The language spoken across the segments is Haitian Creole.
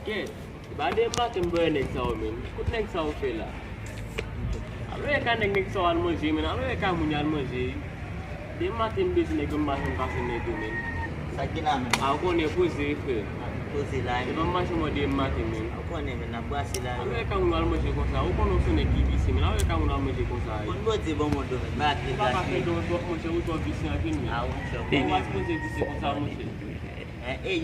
Ke, bade matin boy nek saw men. Kut nek saw fela. Alo e kan nek saw al moji men, alo e kan munyal moji. De matin bis nek matin passe ne do men. Sakina men. Ako ne pose fe. Pose la. De matin mo de matin men. Ako ne men na boasi la. Alo e kan munyal moji ko sa, o kono so ne kibisi men, alo e kan munyal moji ko sa. On bo ti bon mo do men. Ba ti Papa ga. fe do mo se o to bisi akin men. Ah, on se. Ko mas mo se bisi ko sa mo se.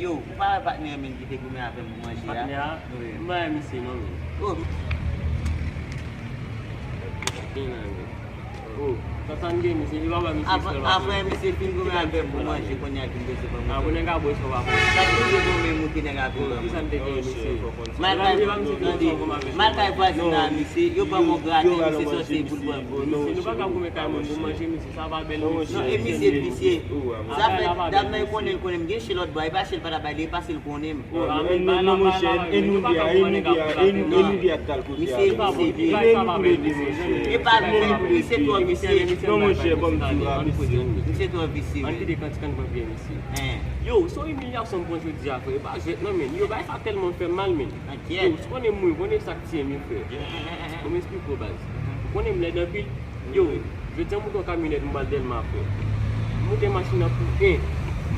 Yo, pa partner men kita guna apa mo ya? Partner, ma mi se no men. Oh, Oh, kasan game mesti juga ba mesti apa yang mesti pingu me apa mo si konya pingu se mo. Aku nengah boy so ba. Tapi yo go me mungkin nga pingu. Bisan te game mesti. Marca quase na misi, yo ba mo gratis misi so se football go. Sino ba ka kume ka mo machine mesti sa ba bel. No, misi. Ça fait damay konen ngi shilot boy ba shil para ba li pasil konem. Enu tal ko Misi ba mo Misi sa ba bel. e pa misi to misi. Non mon cher, bon Misi to misi. Anti de kan kan ba bien misi. Yo, so il y a son point de dire que ba je non men, yo ba ça tellement fait mal men. Yo, ce qu'on est mou, on est sorti mi frère. On m'explique au base. On est là depuis yo, je tiens mon camionnette m'bal del ma frère. Mon des machines pour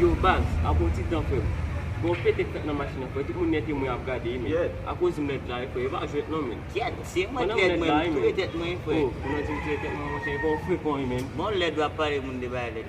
yo base à petit temps frère. Bon peut-être que na machine frère, tout mon net moi a regarder mais à cause de mettre là frère, ba je non men. C'est moi tête moi, tout tête moi frère. Oh, on a dit que tête moi c'est bon frère pour lui men. Bon le doit parler mon débat avec